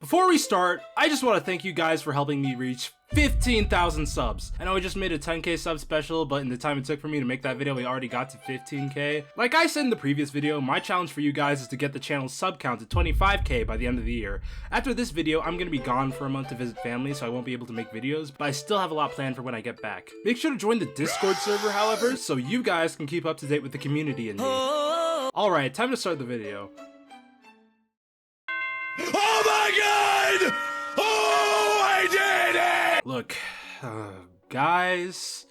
Before we start, I just want to thank you guys for helping me reach 15,000 subs. I know I just made a 10k sub special, but in the time it took for me to make that video, we already got to 15k. Like I said in the previous video, my challenge for you guys is to get the channel's sub count to 25k by the end of the year. After this video, I'm gonna be gone for a month to visit family, so I won't be able to make videos, but I still have a lot planned for when I get back. Make sure to join the Discord server, however, so you guys can keep up to date with the community and me. Alright, time to start the video. Oh my god! Oh, I did it! Look, guys,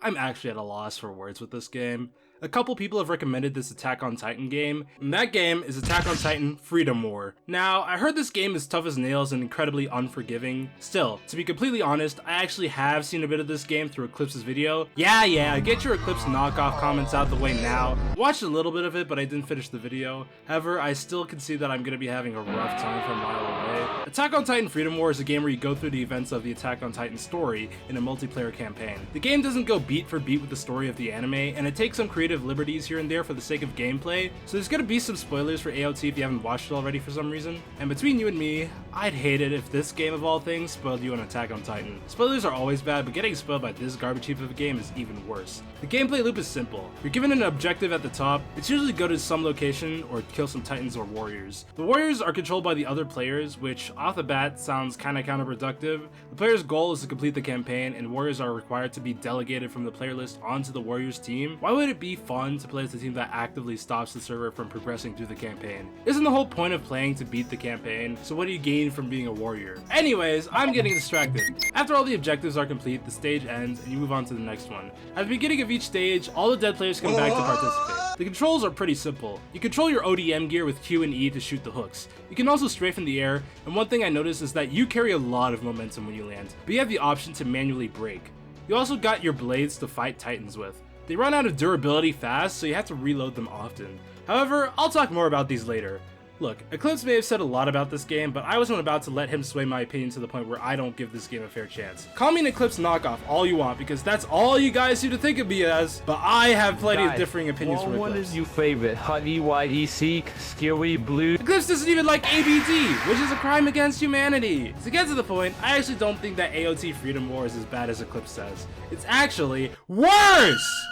I'm actually at a loss for words with this game. A couple people have recommended this Attack on Titan game, and that game is Attack on Titan Freedom War. Now, I heard this game is tough as nails and incredibly unforgiving. Still, to be completely honest, I actually have seen a bit of this game through Eclipse's video. Yeah, get your Eclipse knockoff comments out the way now. Watched a little bit of it, but I didn't finish the video. However, I still can see that I'm going to be having a rough time from a mile away. Attack on Titan Freedom War is a game where you go through the events of the Attack on Titan story in a multiplayer campaign. The game doesn't go beat for beat with the story of the anime, and it takes some creative liberties here and there for the sake of gameplay, so there's gonna be some spoilers for AOT if you haven't watched it already for some reason. And between you and me, I'd hate it if this game of all things spoiled you on Attack on Titan. Spoilers are always bad, but getting spoiled by this garbage heap of a game is even worse. The gameplay loop is simple. You're given an objective at the top. It's usually go to some location or kill some titans or warriors. The warriors are controlled by the other players, which off the bat sounds kinda counterproductive. The player's goal is to complete the campaign, and warriors are required to be delegated from the player list onto the warriors team. Why would it be fun to play as a team that actively stops the server from progressing through the campaign? Isn't the whole point of playing to beat the campaign? So what do you gain from being a warrior? Anyways, I'm getting distracted. After all the objectives are complete, the stage ends and you move on to the next one. At the beginning of each stage, all the dead players come back to participate. The controls are pretty simple. You control your ODM gear with Q and E to shoot the hooks. You can also strafe in the air, and one thing I noticed is that you carry a lot of momentum when you land, but you have the option to manually brake. You also got your blades to fight titans with. They run out of durability fast, so you have to reload them often. However, I'll talk more about these later. Look, Eclipse may have said a lot about this game, but I wasn't about to let him sway my opinion to the point where I don't give this game a fair chance. Call me an Eclipse knockoff all you want, because that's all you guys seem to think of me as, but I have plenty of differing opinions from Eclipse. What is your favorite? Honey, white, EC, Scary, Blue? Eclipse doesn't even like ABD, which is a crime against humanity. To get to the point, I actually don't think that AOT Freedom War is as bad as Eclipse says. It's actually worse!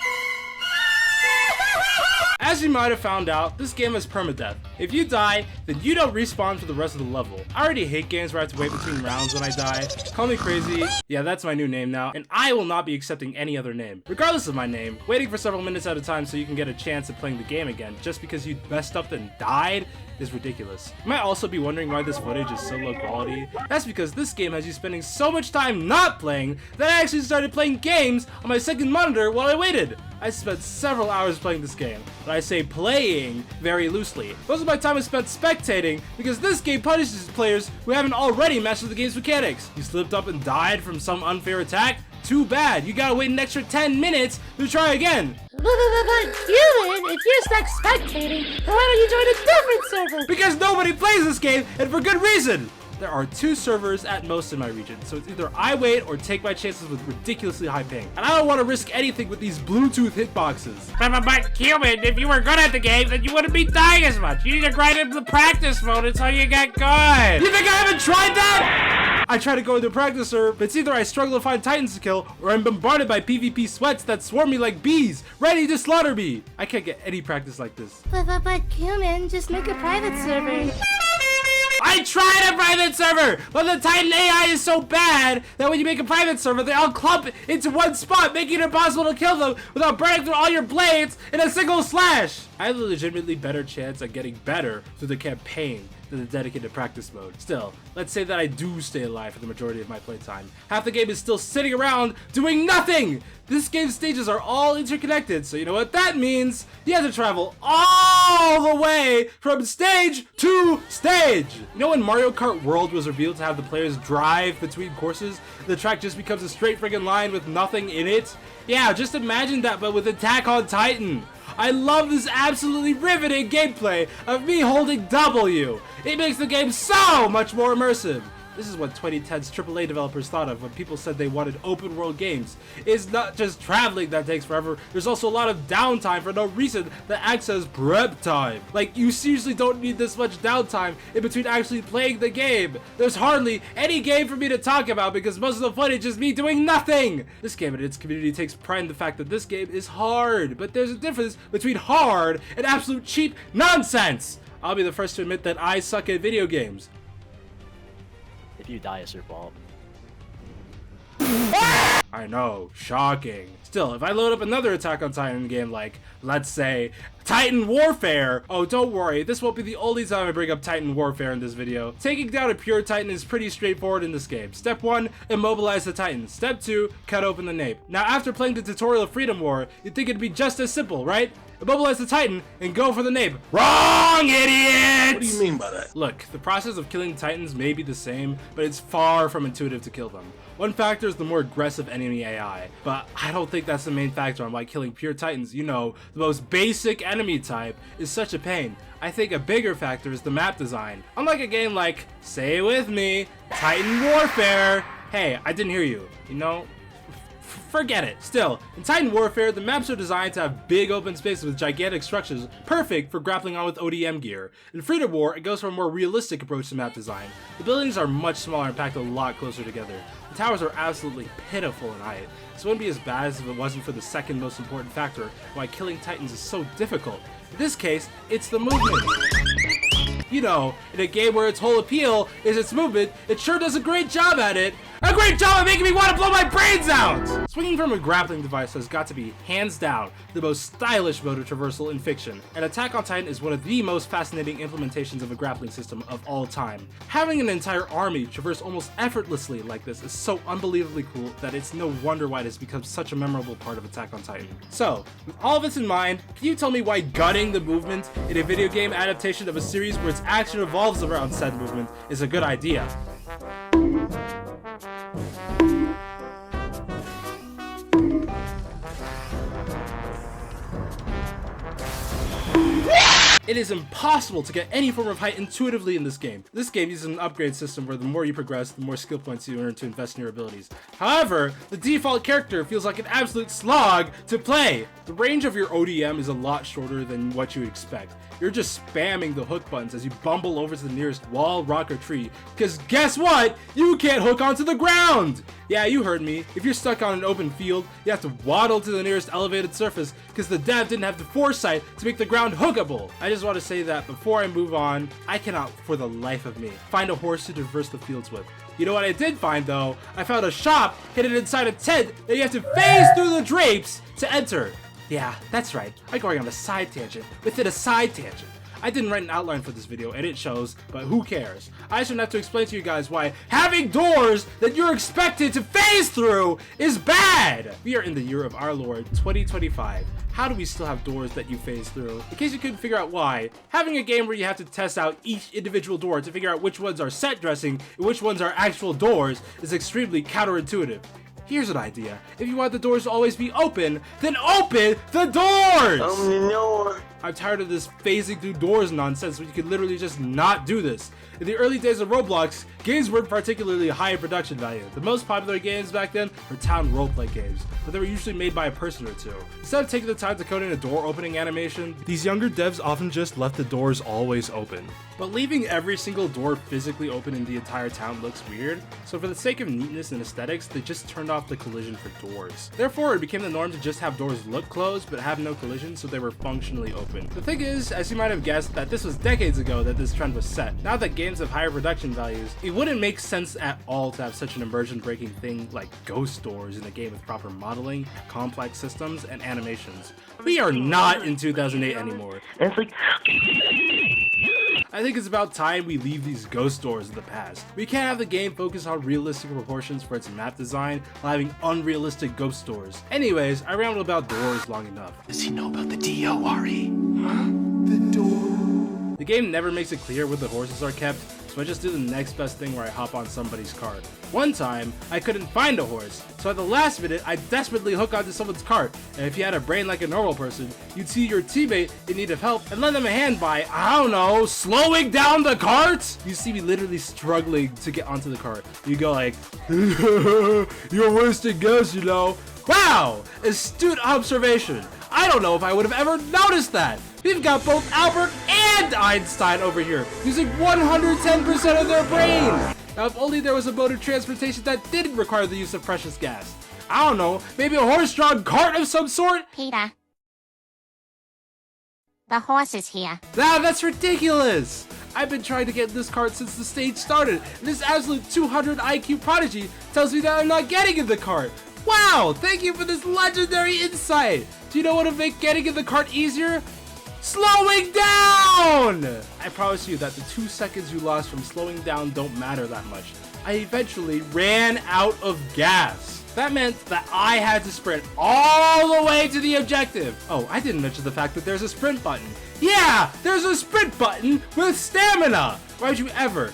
As you might have found out, this game is permadeath. If you die, then you don't respawn for the rest of the level. I already hate games where I have to wait between rounds when I die. Call me crazy. Yeah, that's my new name now, and I will not be accepting any other name. Regardless of my name, waiting for several minutes at a time so you can get a chance at playing the game again just because you messed up and died is ridiculous. You might also be wondering why this footage is so low quality. That's because this game has you spending so much time not playing that I actually started playing games on my second monitor while I waited. I spent several hours playing this game, but I say playing very loosely. Most of my time is spent spectating because this game punishes players who haven't already mastered the game's mechanics. You slipped up and died from some unfair attack? Too bad, you gotta wait an extra 10 minutes to try again. But Human, if you're stuck spectating, then why don't you join a different server? Because nobody plays this game, and for good reason! There are 2 servers at most in my region, so it's either I wait or take my chances with ridiculously high ping. And I don't want to risk anything with these Bluetooth hitboxes. But Human, if you were good at the game, then you wouldn't be dying as much. You need to grind into the practice mode until you get good. You think I haven't tried that? I try to go into practice server, but it's either I struggle to find titans to kill, or I'm bombarded by PvP sweats that swarm me like bees, ready to slaughter me. I can't get any practice like this. But Human, just make a private server. I tried a private server, but the Titan AI is so bad that when you make a private server, they all clump into one spot, making it impossible to kill them without burning through all your blades in a single slash. I have a legitimately better chance at getting better through the campaign than the dedicated practice mode. Still, let's say that I do stay alive for the majority of my playtime. Half the game is still sitting around doing nothing! This game's stages are all interconnected, so you know what that means? You have to travel all the way from stage to stage! You know when Mario Kart World was revealed to have the players drive between courses, the track just becomes a straight friggin' line with nothing in it? Yeah, just imagine that, but with Attack on Titan. I love this absolutely riveting gameplay of me holding W. It makes the game so much more immersive. This is what 2010's AAA developers thought of when people said they wanted open world games. It's not just traveling that takes forever, there's also a lot of downtime for no reason that acts as prep time. Like, you seriously don't need this much downtime in between actually playing the game. There's hardly any game for me to talk about because most of the footage is me doing nothing. This game and its community takes pride in the fact that this game is hard, but there's a difference between hard and absolute cheap nonsense. I'll be the first to admit that I suck at video games. If you die, it's your fault. I know, shocking. Still, if I load up another Attack on Titan game like, let's say, Titan Warfare, oh don't worry, this won't be the only time I bring up Titan Warfare in this video. Taking down a pure Titan is pretty straightforward in this game. Step 1, immobilize the Titan. Step 2, cut open the nape. Now after playing the tutorial of Freedom War, you'd think it'd be just as simple, right? Immobilize the Titan and go for the nape. Wrong, idiot! What do you mean by that? Look, the process of killing Titans may be the same, but it's far from intuitive to kill them. One factor is the more aggressive enemy AI, but I don't think that's the main factor on why killing pure Titans, you know, the most basic enemy type, is such a pain. I think a bigger factor is the map design. Unlike a game like, say it with me, Titan Warfare. Hey, I didn't hear you, you know? Forget it. Still, in Titan Warfare, the maps are designed to have big open spaces with gigantic structures, perfect for grappling on with ODM gear. In Freedom War, it goes for a more realistic approach to map design. The buildings are much smaller and packed a lot closer together. The towers are absolutely pitiful in height. This wouldn't be as bad as if it wasn't for the second most important factor why killing Titans is so difficult. In this case, it's the movement. You know, in a game where its whole appeal is its movement, it sure does a great job at it. A great job at making me want to blow my brains out! Swinging from a grappling device has got to be, hands down, the most stylish mode of traversal in fiction, and Attack on Titan is one of the most fascinating implementations of a grappling system of all time. Having an entire army traverse almost effortlessly like this is so unbelievably cool that it's no wonder why it has become such a memorable part of Attack on Titan. So, with all this in mind, can you tell me why gutting the movement in a video game adaptation of a series where its action revolves around said movement is a good idea? It is impossible to get any form of height intuitively in this game. This game uses an upgrade system where the more you progress, the more skill points you earn to invest in your abilities. However, the default character feels like an absolute slog to play. The range of your ODM is a lot shorter than what you would expect. You're just spamming the hook buttons as you bumble over to the nearest wall, rock, or tree. Because guess what? You can't hook onto the ground! Yeah, you heard me. If you're stuck on an open field, you have to waddle to the nearest elevated surface because the dev didn't have the foresight to make the ground hookable. I just want to say that before I move on, I cannot, for the life of me, find a horse to traverse the fields with. You know what I did find though? I found a shop hidden inside a tent that you have to phase through the drapes to enter. Yeah, that's right. I'm going on a side tangent within a side tangent. I didn't write an outline for this video and it shows, but who cares? I shouldn't have to explain to you guys why having doors that you're expected to phase through is bad! We are in the year of our Lord, 2025. How do we still have doors that you phase through? In case you couldn't figure out why, having a game where you have to test out each individual door to figure out which ones are set dressing and which ones are actual doors is extremely counterintuitive. Here's an idea. If you want the doors to always be open, then open the doors! No. I'm tired of this phasing through doors nonsense when you could literally just not do this. In the early days of Roblox, games weren't particularly high in production value. The most popular games back then were town roleplay games, but they were usually made by a person or two. Instead of taking the time to code in a door opening animation, these younger devs often just left the doors always open. But leaving every single door physically open in the entire town looks weird, so for the sake of neatness and aesthetics, they just turned off the collision for doors. Therefore, it became the norm to just have doors look closed but have no collision so they were functionally open. The thing is, as you might have guessed, that this was decades ago that this trend was set. Now that games have higher production values, it wouldn't make sense at all to have such an immersion-breaking thing like ghost doors in a game with proper modeling, complex systems, and animations. We are not in 2008 anymore. And it's like, I think it's about time we leave these ghost doors in the past. We can't have the game focus on realistic proportions for its map design while having unrealistic ghost doors. Anyways, I rambled about doors long enough. Does he know about the D-O-R-E? The game never makes it clear where the horses are kept, so so I just do the next best thing where I hop on somebody's cart. One time, I couldn't find a horse, so at the last minute, I desperately hook onto someone's cart, and if you had a brain like a normal person, you'd see your teammate in need of help and lend them a hand by, I don't know, slowing down the cart? You see me literally struggling to get onto the cart. You go like, you're wasting gas, you know. Wow, astute observation. I don't know if I would have ever noticed that. We've got both Albert and Einstein over here, using 110% of their brain. Now, if only there was a mode of transportation that didn't require the use of precious gas. I don't know, maybe a horse-drawn cart of some sort? Peter. The horse is here. Ah, that's ridiculous! I've been trying to get this cart since the stage started, and this absolute 200 IQ prodigy tells me that I'm not getting in the cart. Wow, thank you for this legendary insight! Do you know what would make getting in the cart easier? Slowing down! I promise you that the 2 seconds you lost from slowing down don't matter that much. I eventually ran out of gas. That meant that I had to sprint all the way to the objective. Oh, I didn't mention the fact that there's a sprint button. Yeah, there's a sprint button with stamina. Why would you ever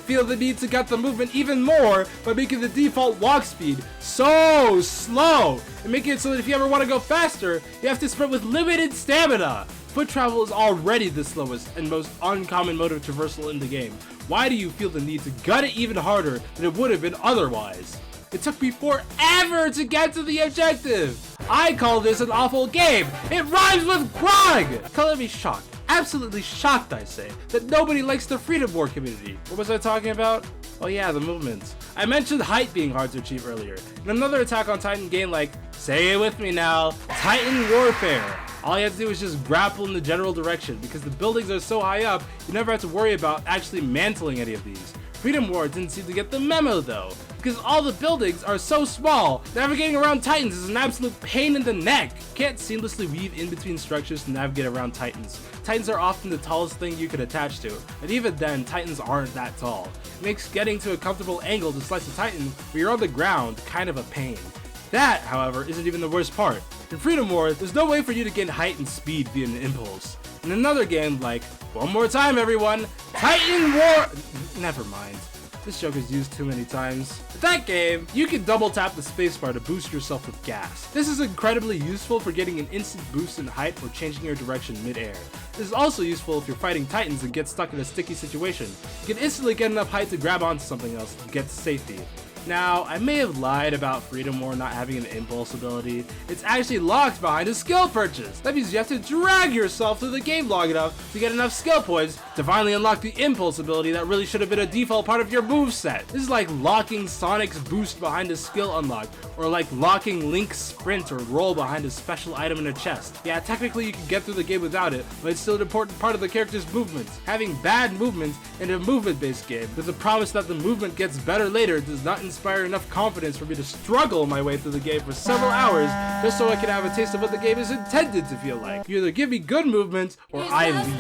feel the need to gut the movement even more by making the default walk speed so slow and making it so that if you ever want to go faster, you have to sprint with limited stamina. Foot travel is already the slowest and most uncommon mode of traversal in the game. Why do you feel the need to gut it even harder than it would have been otherwise? It took me forever to get to the objective. I call this an awful game. It rhymes with grog. Color me shocked. Absolutely shocked, I say, that nobody likes the Freedom War community. What was I talking about? Oh yeah, the movements. I mentioned height being hard to achieve earlier. In another Attack on Titan game like, say it with me now, Titan Warfare. All you have to do is just grapple in the general direction because the buildings are so high up, you never have to worry about actually mantling any of these. Freedom War didn't seem to get the memo though, because all the buildings are so small, navigating around Titans is an absolute pain in the neck. You can't seamlessly weave in between structures to navigate around Titans. Titans are often the tallest thing you could attach to, and even then, Titans aren't that tall. It makes getting to a comfortable angle to slice a Titan where you're on the ground kind of a pain. That, however, isn't even the worst part. In Freedom War, there's no way for you to gain height and speed via an impulse. In another game like, one more time everyone, Titan War... Never mind. This joke is used too many times. In that game, you can double tap the spacebar to boost yourself with gas. This is incredibly useful for getting an instant boost in height or changing your direction mid-air. This is also useful if you're fighting Titans and get stuck in a sticky situation. You can instantly get enough height to grab onto something else to get to safety. Now, I may have lied about Freedom War not having an impulse ability. It's actually locked behind a skill purchase. That means you have to drag yourself through the game long enough to get enough skill points to finally unlock the impulse ability that really should have been a default part of your moveset. This is like locking Sonic's boost behind a skill unlock, or like locking Link's sprint or roll behind a special item in a chest. Yeah, technically you can get through the game without it, but it's still an important part of the character's movements. Having bad movements in a movement-based game with the promise that the movement gets better later does not inspire enough confidence for me to struggle my way through the game for several hours just so I can have a taste of what the game is intended to feel like. You either give me good movements or I leave.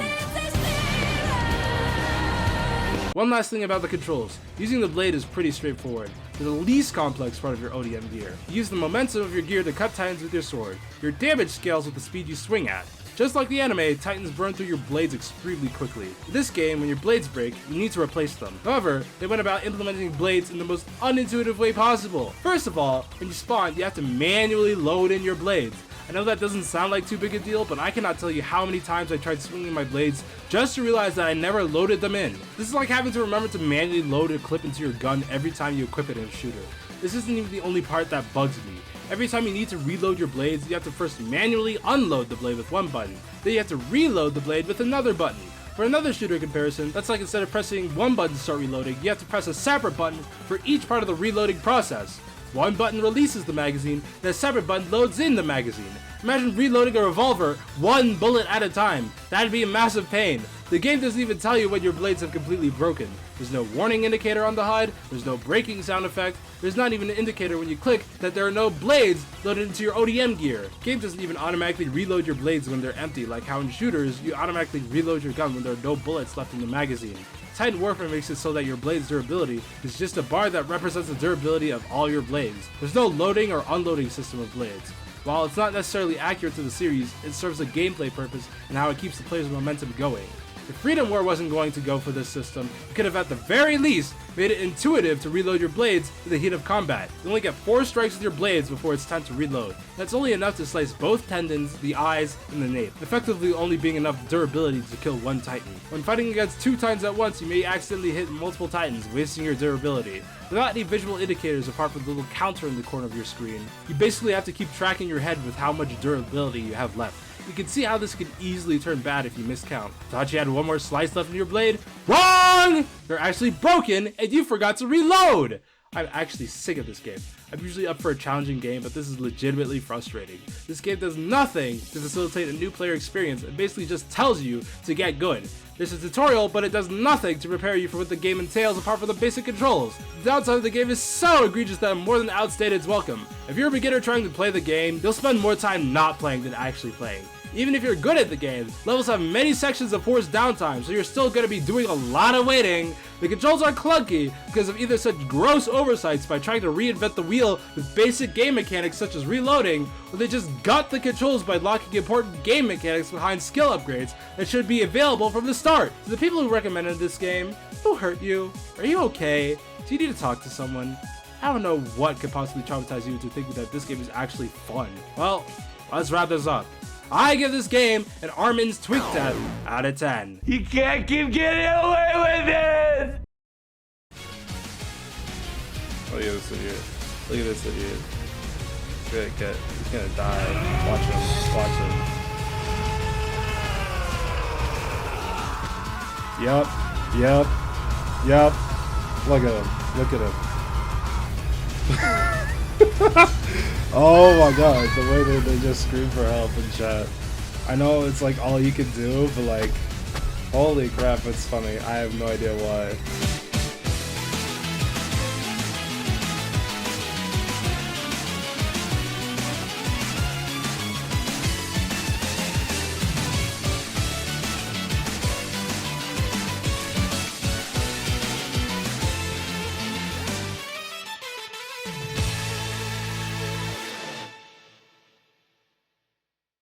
One last thing about the controls. Using the blade is pretty straightforward. They're the least complex part of your ODM gear. You use the momentum of your gear to cut Titans with your sword. Your damage scales with the speed you swing at. Just like the anime, Titans burn through your blades extremely quickly. In this game, when your blades break, you need to replace them. However, they went about implementing blades in the most unintuitive way possible. First of all, when you spawn, you have to manually load in your blades. I know that doesn't sound like too big a deal, but I cannot tell you how many times I tried swinging my blades just to realize that I never loaded them in. This is like having to remember to manually load a clip into your gun every time you equip it in a shooter. This isn't even the only part that bugs me. Every time you need to reload your blades, you have to first manually unload the blade with one button. Then you have to reload the blade with another button. For another shooter comparison, that's like instead of pressing one button to start reloading, you have to press a separate button for each part of the reloading process. One button releases the magazine, and a separate button loads in the magazine. Imagine reloading a revolver one bullet at a time. That'd be a massive pain. The game doesn't even tell you when your blades have completely broken. There's no warning indicator on the HUD, there's no braking sound effect, there's not even an indicator when you click that there are no blades loaded into your ODM gear. The game doesn't even automatically reload your blades when they're empty, like how in shooters, you automatically reload your gun when there are no bullets left in the magazine. Titan Warfare makes it so that your blade's durability is just a bar that represents the durability of all your blades. There's no loading or unloading system of blades. While it's not necessarily accurate to the series, it serves a gameplay purpose and how it keeps the player's momentum going. If Freedom War wasn't going to go for this system, you could have at the very least made it intuitive to reload your blades in the heat of combat. You only get 4 strikes with your blades before it's time to reload. That's only enough to slice both tendons, the eyes, and the nape, effectively only being enough durability to kill one titan. When fighting against 2 titans at once, you may accidentally hit multiple titans, wasting your durability. Without any visual indicators apart from the little counter in the corner of your screen, you basically have to keep tracking your head with how much durability you have left. You can see how this could easily turn bad if you miscount. Thought you had one more slice left in your blade? Wrong! They're actually broken and you forgot to reload! I'm actually sick of this game. I'm usually up for a challenging game, but this is legitimately frustrating. This game does nothing to facilitate a new player experience and basically just tells you to get good. There's a tutorial, but it does nothing to prepare you for what the game entails apart from the basic controls. The downside of the game is so egregious that more than outstated its welcome. If you're a beginner trying to play the game, you'll spend more time not playing than actually playing. Even if you're good at the game, levels have many sections of forced downtime, so you're still going to be doing a lot of waiting. The controls are clunky because of either such gross oversights by trying to reinvent the wheel with basic game mechanics such as reloading, or they just gut the controls by locking important game mechanics behind skill upgrades that should be available from the start. To the people who recommended this game, who hurt you? Are you okay? Do you need to talk to someone? I don't know what could possibly traumatize you into thinking that this game is actually fun. Well, let's wrap this up. I give this game an Armin's Twintelle out of 10. You can't keep getting away with it! Look at this idiot. Look at this idiot. He's gonna die. Watch him. Watch him. Yup. Look at him. Look at him. Oh my god, the way that they just scream for help in chat. I know it's like all you can do, but like, holy crap, it's funny. I have no idea why.